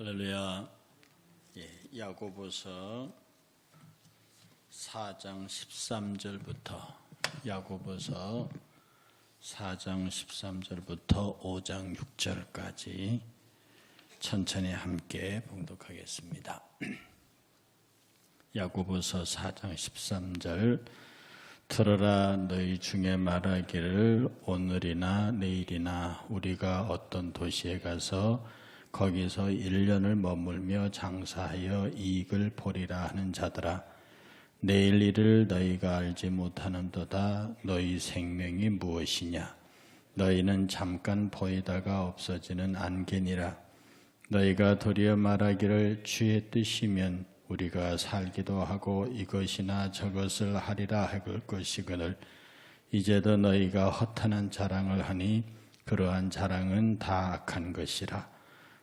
할렐루야. 야고보서 4장 13절부터 야고보서 4장 13절부터 5장 6절까지 천천히 함께 봉독하겠습니다. 야고보서 4장 13절 들으라. 너희 중에 말하기를 오늘이나 내일이나 우리가 어떤 도시에 가서 거기서 1년을 머물며 장사하여 이익을 보리라 하는 자들아, 내일 일을 너희가 알지 못하는도다. 너희 생명이 무엇이냐? 너희는 잠깐 보이다가 없어지는 안개니라. 너희가 도리어 말하기를 주의 뜻이면 우리가 살기도 하고 이것이나 저것을 하리라 할 것이거늘, 이제도 너희가 허탄한 자랑을 하니 그러한 자랑은 다 악한 것이라.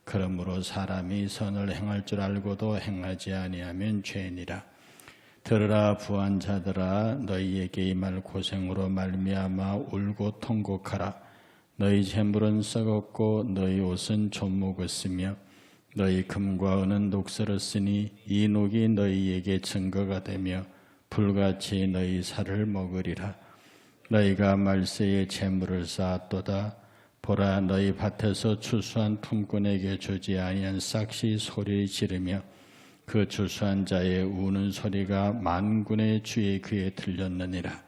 그러므로 사람이 선을 행할 줄 알고도 행하지 아니하면 죄니라. 들으라. 부한 자들아, 너희에게 임할 고생으로 말미암아 울고 통곡하라. 너희 재물은 썩었고 너희 옷은 좀 묵었으며 너희 금과 은은 녹슬었으니 이 녹이 너희에게 증거가 되며 불같이 너희 살을 먹으리라. 너희가 말세에 재물을 쌓았도다. 보라, 너희 밭에서 추수한 품꾼에게 주지 아니한 싹시 소리 지르며 그 추수한 자의 우는 소리가 만군의 주의 귀에 들렸느니라.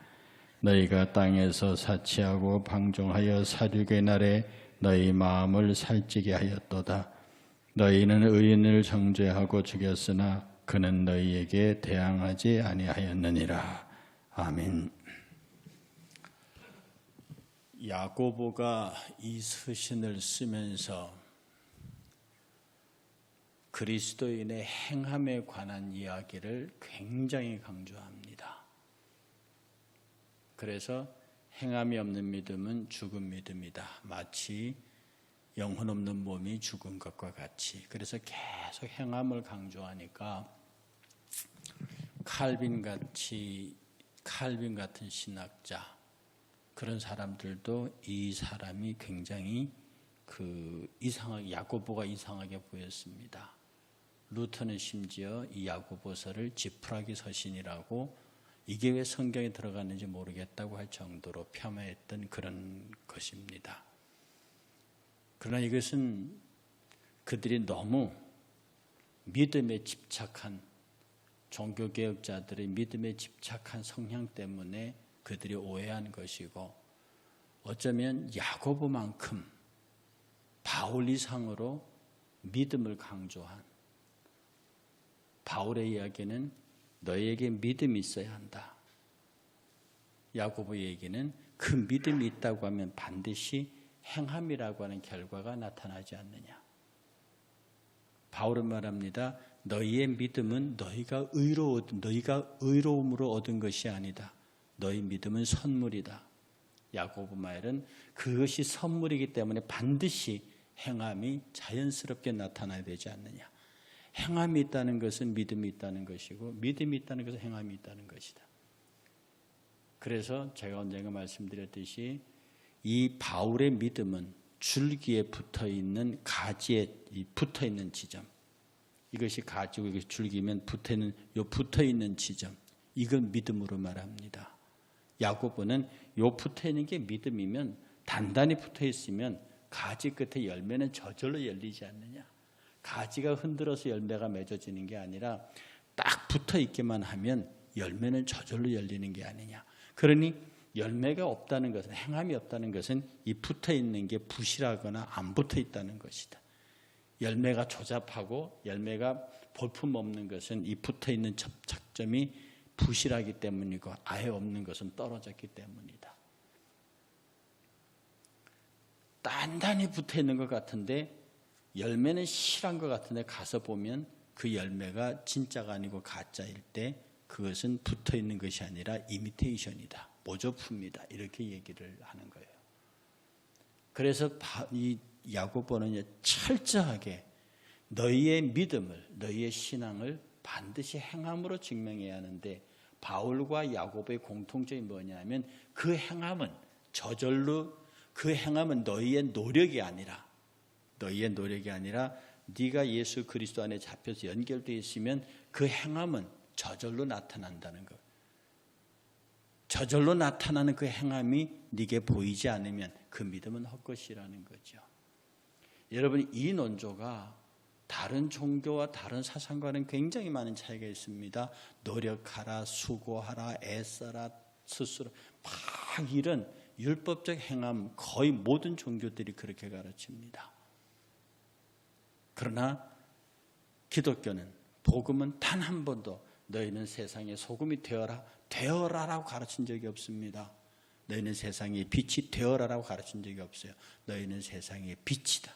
너희가 땅에서 사치하고 방종하여 사륙의 날에 너희 마음을 살찌게 하였도다. 너희는 의인을 정죄하고 죽였으나 그는 너희에게 대항하지 아니하였느니라. 아멘. 야고보가 이 서신을 쓰면서 그리스도인의 행함에 관한 이야기를 굉장히 강조합니다. 그래서 행함이 없는 믿음은 죽은 믿음이다. 마치 영혼 없는 몸이 죽은 것과 같이. 그래서 계속 행함을 강조하니까 칼빈 같은 신학자, 그런 사람들도 이 사람이 굉장히 야고보가 이상하게 보였습니다. 루터는 심지어 이 야고보서를 지푸라기 서신이라고, 이게 왜 성경에 들어갔는지 모르겠다고 할 정도로 폄하했던 그런 것입니다. 그러나 이것은 그들이 너무 믿음에 집착한, 종교개혁자들의 믿음에 집착한 성향 때문에 그들이 오해한 것이고, 어쩌면 야고보만큼 바울 이상으로 믿음을 강조한, 바울의 이야기는 너희에게 믿음이 있어야 한다. 야고보의 얘기는 그 믿음이 있다고 하면 반드시 행함이라고 하는 결과가 나타나지 않느냐. 바울은 말합니다. 너희의 믿음은 너희가 의로움으로 얻은 것이 아니다. 너희 믿음은 선물이다. 야고보 말은 그것이 선물이기 때문에 반드시 행함이 자연스럽게 나타나야 되지 않느냐. 행함이 있다는 것은 믿음이 있다는 것이고, 믿음이 있다는 것은 행함이 있다는 것이다. 그래서 제가 언젠가 말씀드렸듯이 이 바울의 믿음은 줄기에 붙어있는, 가지에 붙어있는 지점, 이것이 가지고 이것이 줄기면 붙어있는 지점, 이건 믿음으로 말합니다. 야고보는 요 붙어있는 게 믿음이면, 단단히 붙어있으면 가지 끝에 열매는 저절로 열리지 않느냐. 가지가 흔들어서 열매가 맺어지는 게 아니라 딱 붙어있기만 하면 열매는 저절로 열리는 게 아니냐. 그러니 열매가 없다는 것은, 행함이 없다는 것은 이 붙어있는 게 부실하거나 안 붙어있다는 것이다. 열매가 조잡하고 열매가 볼품 없는 것은 이 붙어있는 접착점이 부실하기 때문이고, 아예 없는 것은 떨어졌기 때문이다. 단단히 붙어있는 것 같은데 열매는 실한 것 같은데 가서 보면 그 열매가 진짜가 아니고 가짜일 때 그것은 붙어있는 것이 아니라 이미테이션이다. 모조품이다. 이렇게 얘기를 하는 거예요. 그래서 이 야고보는 철저하게 너희의 믿음을, 너희의 신앙을 반드시 행함으로 증명해야 하는데, 바울과 야고보의 공통점이 뭐냐면 그 행함은 저절로, 그 행함은 너희의 노력이 아니라 네가 예수 그리스도 안에 잡혀서 연결되어 있으면 그 행함은 저절로 나타난다는 것. 저절로 나타나는 그 행함이 네게 보이지 않으면 그 믿음은 헛것이라는 거죠. 여러분, 이 논조가 다른 종교와 다른 사상과는 굉장히 많은 차이가 있습니다. 노력하라, 수고하라, 애써라, 스스로 막 이런 율법적 행함, 거의 모든 종교들이 그렇게 가르칩니다. 그러나 기독교는, 복음은 단 한 번도 너희는 세상의 소금이 되어라라고 가르친 적이 없습니다. 너희는 세상의 빛이 되어라라고 가르친 적이 없어요. 너희는 세상의 빛이다.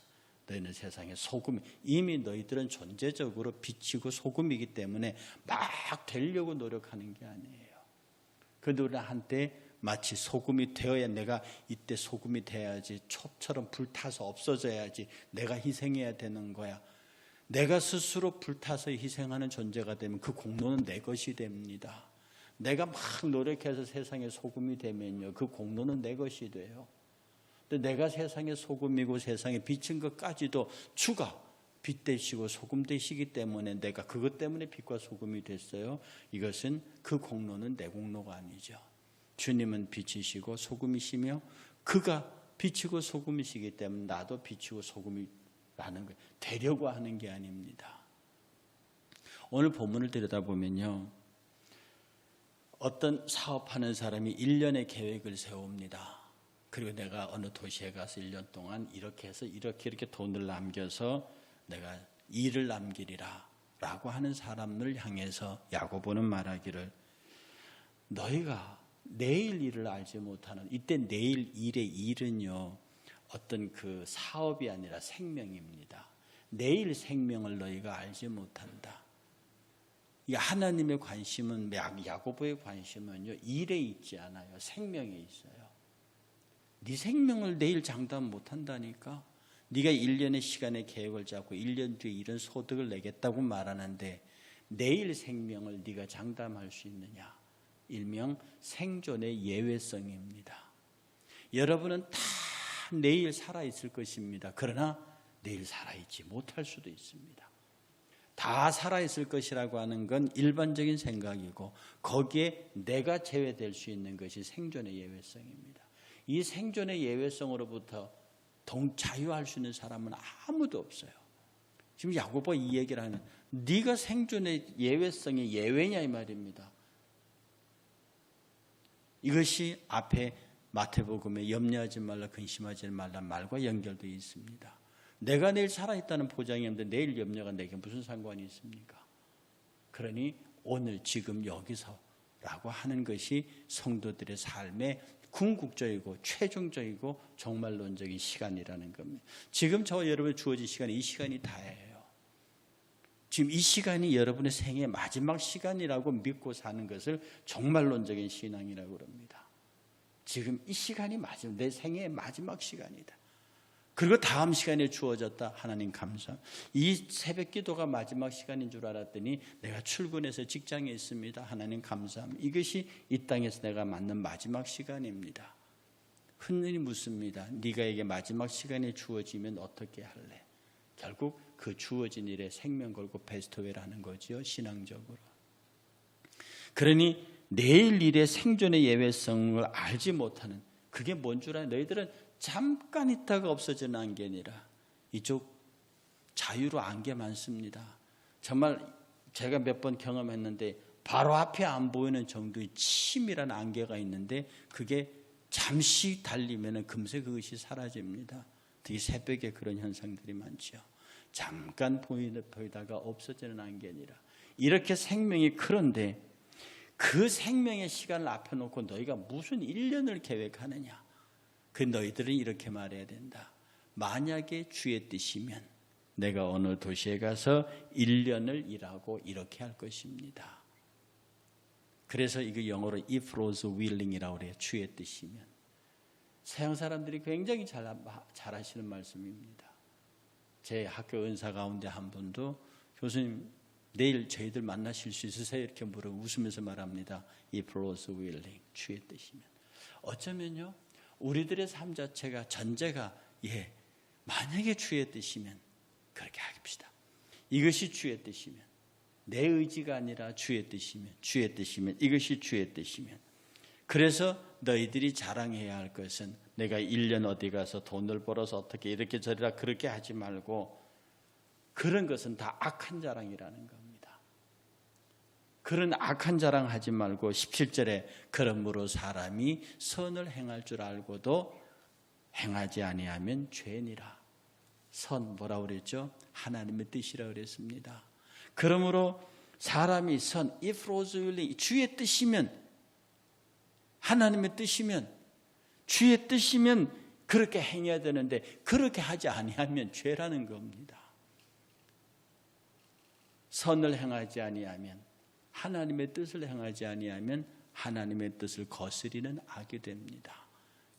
너희는 세상의 소금이, 이미 너희들은 존재적으로 빛이고 소금이기 때문에 막 되려고 노력하는 게 아니에요. 그들은 한때 마치 소금이 되어야, 내가 이때 소금이 돼야지, 촛처럼 불타서 없어져야지, 내가 희생해야 되는 거야. 내가 스스로 불타서 희생하는 존재가 되면 그 공로는 내 것이 됩니다. 내가 막 노력해서 세상의 소금이 되면요, 그 공로는 내 것이 돼요. 근데 내가 세상의 소금이고 세상에 비친 것까지도 주가 빛 되시고 소금 되시기 때문에 내가 그것 때문에 빛과 소금이 됐어요. 이것은, 그 공로는 내 공로가 아니죠. 주님은 빛이시고 소금이시며 그가 빛이고 소금이시기 때문에 나도 빛이고 소금이라는 거예요. 되려고 하는 게 아닙니다. 오늘 본문을 들여다보면요, 어떤 사업하는 사람이 1년의 계획을 세웁니다. 그리고 내가 어느 도시에 가서 1년 동안 이렇게 해서 이렇게 돈을 남겨서 내가 일을 남기리라 라고 하는 사람을 향해서 야고보는 말하기를, 너희가 내일 일을 알지 못하는, 이때 내일 일의 일은요, 어떤 그 사업이 아니라 생명입니다. 내일 생명을 너희가 알지 못한다. 이 하나님의 관심은, 야고보의 관심은요, 일에 있지 않아요. 생명에 있어요. 네 생명을 내일 장담 못한다니까. 네가 1년의 시간의 계획을 잡고 1년 뒤에 이런 소득을 내겠다고 말하는데 내일 생명을 네가 장담할 수 있느냐. 일명 생존의 예외성입니다. 여러분은 다 내일 살아있을 것입니다. 그러나 내일 살아있지 못할 수도 있습니다. 다 살아있을 것이라고 하는 건 일반적인 생각이고, 거기에 내가 제외될 수 있는 것이 생존의 예외성입니다. 이 생존의 예외성으로부터 자유할 수 있는 사람은 아무도 없어요. 지금 야고보가 이 얘기를 하는, 네가 생존의 예외성이 예외냐 이 말입니다. 이것이 앞에 마태복음에 염려하지 말라, 근심하지 말라 말과 연결되어 있습니다. 내가 내일 살아있다는 보장이 없는데 내일 염려가 내게 무슨 상관이 있습니까? 그러니 오늘 지금 여기서라고 하는 것이 성도들의 삶의 궁극적이고 최종적이고 종말론적인 시간이라는 겁니다. 지금 저와 여러분의 주어진 시간이 이 시간이 다예요. 지금 이 시간이 여러분의 생의 마지막 시간이라고 믿고 사는 것을 종말론적인 신앙이라고 합니다. 지금 이 시간이 내 생의 마지막 시간이다. 그리고 다음 시간에 주어졌다. 하나님 감사. 이 새벽 기도가 마지막 시간인 줄 알았더니 내가 출근해서 직장에 있습니다. 하나님 감사합니다. 이것이 이 땅에서 내가 맞는 마지막 시간입니다. 흔히 묻습니다. 네가 이게 마지막 시간에 주어지면 어떻게 할래? 결국 그 주어진 일에 생명 걸고 베스트웨이라는 거지요, 신앙적으로. 그러니 내일 일의 생존의 예외성을 알지 못하는, 그게 뭔 줄 알아요? 너희들은 잠깐 있다가 없어지는 안개니라. 이쪽 자유로 안개 많습니다. 정말 제가 몇 번 경험했는데 바로 앞에 안 보이는 정도의 치밀한 안개가 있는데 그게 잠시 달리면 금세 그것이 사라집니다. 특히 새벽에 그런 현상들이 많죠. 잠깐 보이다가 없어지는 안개니라. 이렇게 생명이, 그런데 그 생명의 시간을 앞에 놓고 너희가 무슨 1년을 계획하느냐. 그 너희들은 이렇게 말해야 된다. 만약에 주의 뜻이면 내가 어느 도시에 가서 1년을 일하고 이렇게 할 것입니다. 그래서 이거 영어로 if Lord's willing이라고 그래요. 주의 뜻이면. 서양 사람들이 굉장히 잘 하시는 말씀입니다. 제 학교 은사 가운데 한 분도, 교수님 내일 저희들 만나실 수 있으세요? 이렇게 물어 웃으면서 말합니다. if Lord's willing, 주의 뜻이면. 어쩌면요, 우리들의 삶 자체가, 전제가 만약에 주의 뜻이면 그렇게 합시다. 이것이 주의 뜻이면, 내 의지가 아니라 주의 뜻이면, 주의 뜻이면, 이것이 주의 뜻이면. 그래서 너희들이 자랑해야 할 것은 내가 1년 어디 가서 돈을 벌어서 어떻게 이렇게 저리라 그렇게 하지 말고, 그런 것은 다 악한 자랑이라는 겁니다. 그런 악한 자랑 하지 말고 17절에 그러므로 사람이 선을 행할 줄 알고도 행하지 아니하면 죄니라. 선 뭐라고 그랬죠? 하나님의 뜻이라고 그랬습니다. 그러므로 사람이 선, if God's willing, 주의 뜻이면, 하나님의 뜻이면, 주의 뜻이면 그렇게 행해야 되는데 그렇게 하지 아니하면 죄라는 겁니다. 선을 행하지 아니하면, 하나님의 뜻을 행하지 아니하면 하나님의 뜻을 거스리는 악이 됩니다.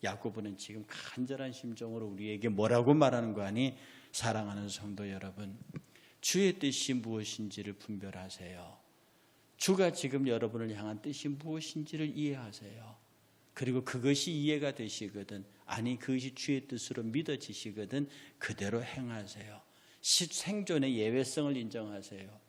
야고보는 지금 간절한 심정으로 우리에게 뭐라고 말하는 거 아니? 사랑하는 성도 여러분, 주의 뜻이 무엇인지를 분별하세요. 주가 지금 여러분을 향한 뜻이 무엇인지를 이해하세요. 그리고 그것이 이해가 되시거든, 아니 그것이 주의 뜻으로 믿어지시거든 그대로 행하세요. 생존의 예외성을 인정하세요.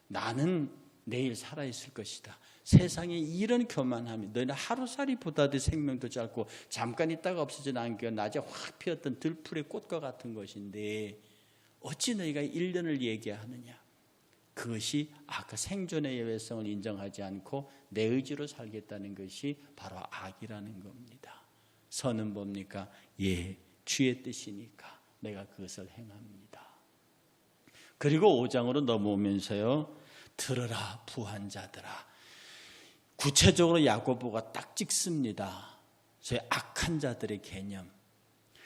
나는 내일 살아있을 것이다. 세상에 이런 교만함이, 너희는 하루살이보다도 생명도 짧고 잠깐 있다가 없어져 남겨 낮에 확 피었던 들풀의 꽃과 같은 것인데 어찌 너희가 1년을 얘기하느냐. 그것이 아까 생존의 예외성을 인정하지 않고 내 의지로 살겠다는 것이 바로 악이라는 겁니다. 선은 뭡니까? 예, 주의 뜻이니까 내가 그것을 행합니다. 그리고 5장으로 넘어오면서요, 들으라 부한 자들아. 구체적으로 야고보가 딱 찍습니다. 저희 악한 자들의 개념.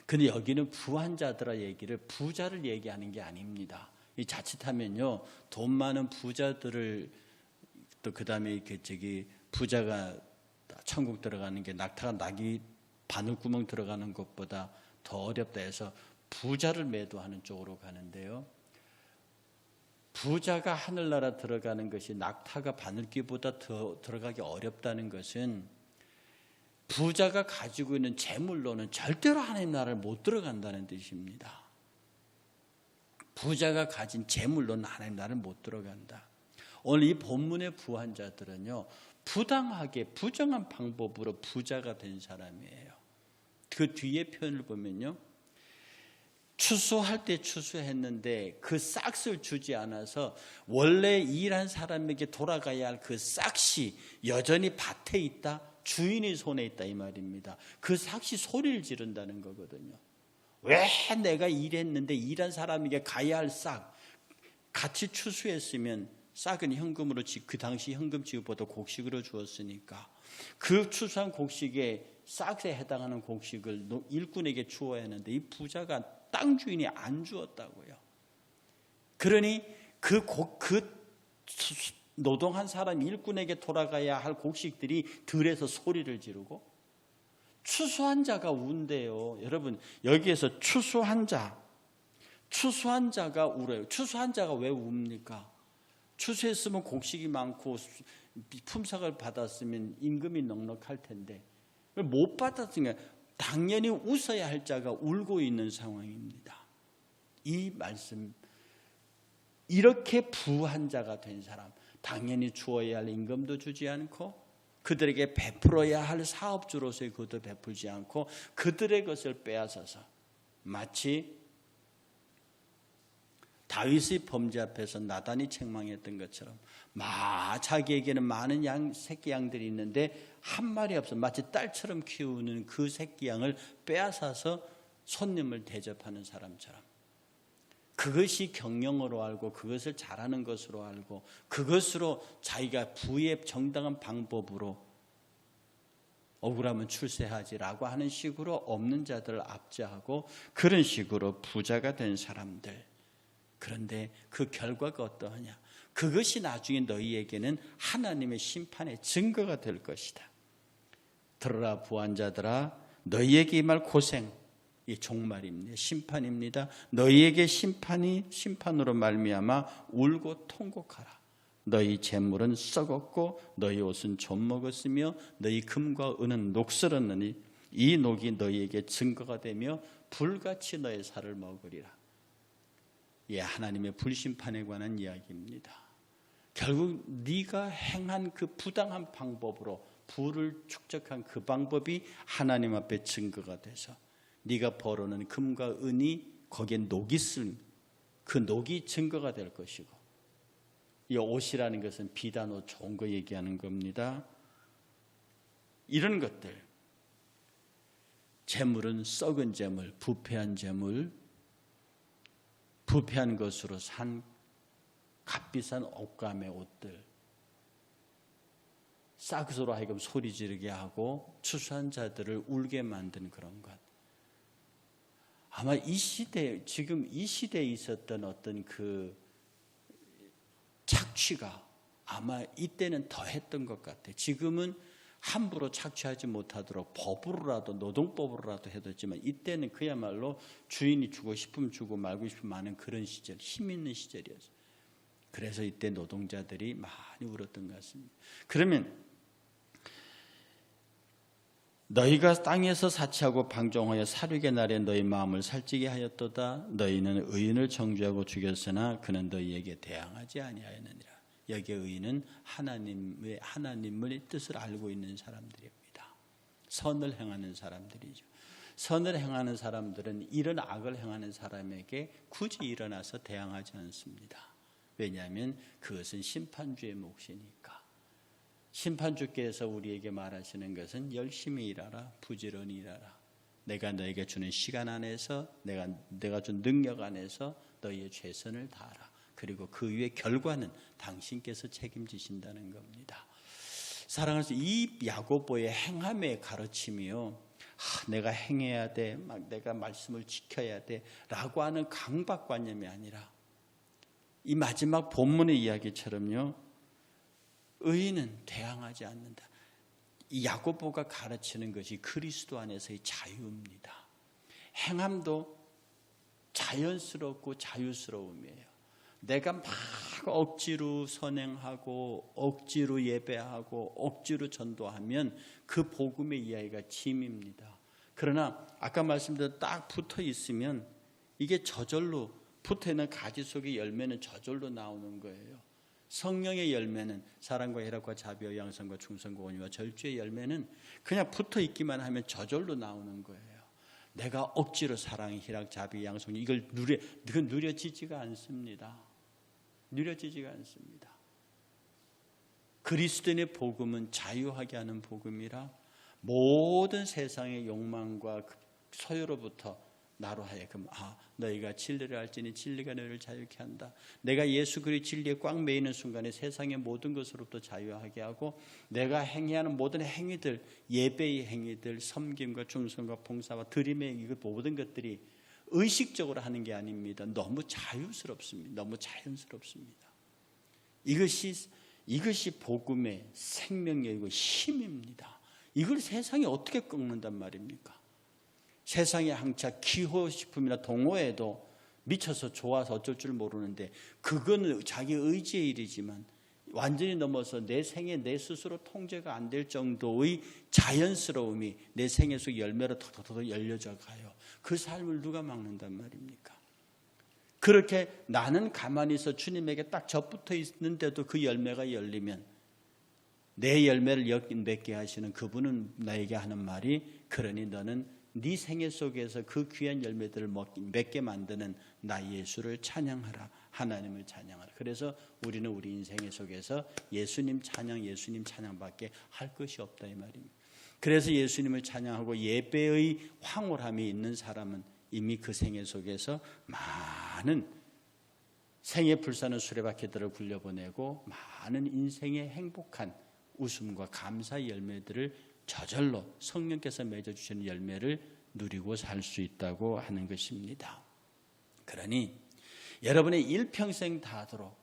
근데 여기는 부한 자들아 얘기를, 부자를 얘기하는 게 아닙니다. 이 자칫하면요, 돈 많은 부자들을, 또 그 다음에 부자가 천국 들어가는 게 낙타가 낙이 바늘구멍 들어가는 것보다 더 어렵다 해서 부자를 매도하는 쪽으로 가는데요. 부자가 하늘나라 들어가는 것이 낙타가 바늘귀보다 더 들어가기 어렵다는 것은, 부자가 가지고 있는 재물로는 절대로 하나님 나라를 못 들어간다는 뜻입니다. 부자가 가진 재물로는 하나님 나라를 못 들어간다. 오늘 이 본문의 부한 자들은요, 부당하게 부정한 방법으로 부자가 된 사람이에요. 그 뒤에 표현을 보면요, 추수할 때 추수했는데 그 싹을 주지 않아서 원래 일한 사람에게 돌아가야 할 그 싹이 여전히 밭에 있다, 주인의 손에 있다 이 말입니다. 그 싹이 소리를 지른다는 거거든요. 왜 내가 일했는데 일한 사람에게 가야 할 싹, 같이 추수했으면 싹은 현금으로, 그 당시 현금 지급보다 곡식으로 주었으니까 그 추수한 곡식에 싹에 해당하는 곡식을 일꾼에게 주어야 하는데 이 부자가 땅 주인이 안 주었다고요. 그러니 그 노동한 사람 일꾼에게 돌아가야 할 곡식들이 들에서 소리를 지르고, 추수한 자가 운대요. 여러분, 여기에서 추수한 자가 울어요. 추수한 자가 왜 웁니까? 추수했으면 곡식이 많고 품삯을 받았으면 임금이 넉넉할 텐데 못 받았으니까 당연히 웃어야 할 자가 울고 있는 상황입니다. 이 말씀, 이렇게 부한 자가 된 사람, 당연히 주어야 할 임금도 주지 않고 그들에게 베풀어야 할 사업주로서의 그것도 베풀지 않고 그들의 것을 빼앗아서, 마치 다윗의 범죄 앞에서 나단이 책망했던 것처럼 자기에게는 많은 새끼 양들이 있는데 한 마리 없어, 마치 딸처럼 키우는 그 새끼 양을 빼앗아서 손님을 대접하는 사람처럼, 그것이 경영으로 알고 그것을 잘하는 것으로 알고 그것으로 자기가 부의 정당한 방법으로 억울하면 출세하지라고 하는 식으로 없는 자들을 압제하고 그런 식으로 부자가 된 사람들. 그런데 그 결과가 어떠하냐? 그것이 나중에 너희에게는 하나님의 심판의 증거가 될 것이다. 들어라 부한 자들아, 너희에게 임할 고생, 이 종말입니다. 심판입니다. 너희에게 심판으로 말미암아 울고 통곡하라. 너희 재물은 썩었고 너희 옷은 좀 먹었으며 너희 금과 은은 녹슬었느니 이 녹이 너희에게 증거가 되며 불같이 너희 살을 먹으리라. 예, 하나님의 불심판에 관한 이야기입니다. 결국 네가 행한 그 부당한 방법으로 부를 축적한 그 방법이 하나님 앞에 증거가 돼서 네가 벌어놓은 금과 은이 거기에 녹이 쓴 그 녹이 증거가 될 것이고, 이 옷이라는 것은 비단 옷 좋은 거 얘기하는 겁니다. 이런 것들, 재물은 썩은 재물, 부패한 재물, 부패한 것으로 산 값비싼 옷감의 옷들, 싹으로 하여금 소리 지르게 하고 추수한 자들을 울게 만든 그런 것. 아마 이 시대, 지금 이 시대에 있었던 어떤 그 착취가 아마 이때는 더 했던 것 같아요. 지금은 함부로 착취하지 못하도록 법으로라도, 노동법으로라도 해뒀지만 이때는 그야말로 주인이 주고 싶으면 주고 말고 싶으면 마는 그런 시절, 힘 있는 시절이었어요. 그래서 이때 노동자들이 많이 울었던 것 같습니다. 그러면 너희가 땅에서 사치하고 방종하여 살육의 날에 너희 마음을 살찌게 하였도다. 너희는 의인을 정죄하고 죽였으나 그는 너희에게 대항하지 아니하였느니라. 여기에 의인은 하나님의 뜻을 알고 있는 사람들입니다. 선을 행하는 사람들이죠. 선을 행하는 사람들은 이런 악을 행하는 사람에게 굳이 일어나서 대항하지 않습니다. 왜냐하면 그것은 심판주의 몫이니까. 심판주께서 우리에게 말하시는 것은 열심히 일하라, 부지런히 일하라. 내가 너에게 주는 시간 안에서, 내가 준 능력 안에서 너희의 최선을 다하라. 그리고 그 위의 결과는 당신께서 책임지신다는 겁니다. 사랑하는 이 야고보의 행함의 가르침이요, 내가 행해야 돼, 내가 말씀을 지켜야 돼 라고 하는 강박관념이 아니라 이 마지막 본문의 이야기처럼요, 의인은 대항하지 않는다. 이 야고보가 가르치는 것이 그리스도 안에서의 자유입니다. 행함도 자연스럽고 자유스러움이에요. 내가 막 억지로 선행하고 억지로 예배하고 억지로 전도하면 그 복음의 이야기가 짐입니다. 그러나 아까 말씀드린 딱 붙어 있으면 이게 저절로 붙어있는 가지 속의 열매는 저절로 나오는 거예요. 성령의 열매는 사랑과 희락과 자비와 양선과 충성과 온유와 절주의 열매는 그냥 붙어 있기만 하면 저절로 나오는 거예요. 내가 억지로 사랑, 희락, 자비, 양성 이걸 그건 누려지지가 않습니다. 누려지지가 않습니다. 그리스도인의 복음은 자유하게 하는 복음이라 모든 세상의 욕망과 소유로부터 나로 하여금 너희가 진리를 알지니 진리가 너희를 자유케 한다. 내가 예수 그리스도의 진리에 꽉 매이는 순간에 세상의 모든 것으로부터 자유하게 하고 내가 행해하는 모든 행위들, 예배의 행위들, 섬김과 충성과 봉사와 드림의 이 모든 것들이 의식적으로 하는 게 아닙니다. 너무 자유스럽습니다. 너무 자연스럽습니다. 이것이 복음의 생명력이고 힘입니다. 이걸 세상이 어떻게 꺾는단 말입니까? 세상의 항차 기호식품이나 동호회도 미쳐서 좋아서 어쩔 줄 모르는데 그거는 자기 의지의 일이지만 완전히 넘어서 내 생에 내 스스로 통제가 안 될 정도의 자연스러움이 내 생애 속 열매로 더 열려져 가요. 그 삶을 누가 막는단 말입니까? 그렇게 나는 가만히 있어 주님에게 딱 접붙어 있는데도 그 열매가 열리면 내 열매를 맺게 하시는 그분은 나에게 하는 말이 그러니 너는 네 생애 속에서 그 귀한 열매들을 맺게 만드는 나 예수를 찬양하라. 하나님을 찬양하라. 그래서 우리는 우리 인생 속에서 예수님 찬양밖에 할 것이 없다 이 말입니다. 그래서 예수님을 찬양하고 예배의 황홀함이 있는 사람은 이미 그 생애 속에서 많은 생의 불사는 수레바퀴들을 굴려보내고 많은 인생의 행복한 웃음과 감사의 열매들을 저절로 성령께서 맺어주시는 열매를 누리고 살 수 있다고 하는 것입니다. 그러니 여러분의 일평생 다하도록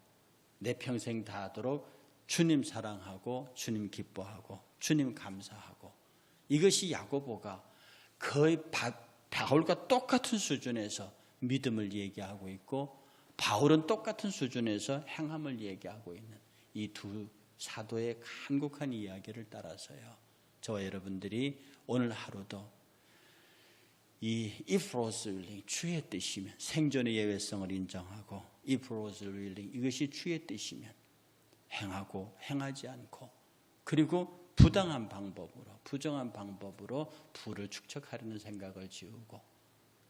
내 평생 다하도록 주님 사랑하고 주님 기뻐하고 주님 감사하고 이것이 야고보가 거의 바울과 똑같은 수준에서 믿음을 얘기하고 있고 바울은 똑같은 수준에서 행함을 얘기하고 있는 이 두 사도의 간곡한 이야기를 따라서요. 저와 여러분들이 오늘 하루도 이 if was willing, 주의 뜻이면, 생존의 예외성을 인정하고 if was willing, 이것이 주의 뜻이면 행하고 행하지 않고, 그리고 부당한 방법으로, 부정한 방법으로 부를 축적하려는 생각을 지우고,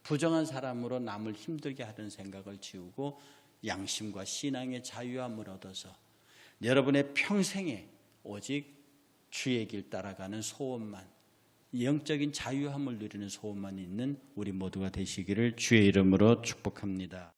부정한 사람으로 남을 힘들게 하려는 생각을 지우고, 양심과 신앙의 자유함을 얻어서 여러분의 평생에 오직 주의 길 따라가는 소원만, 영적인 자유함을 누리는 소원만 있는 우리 모두가 되시기를 주의 이름으로 축복합니다.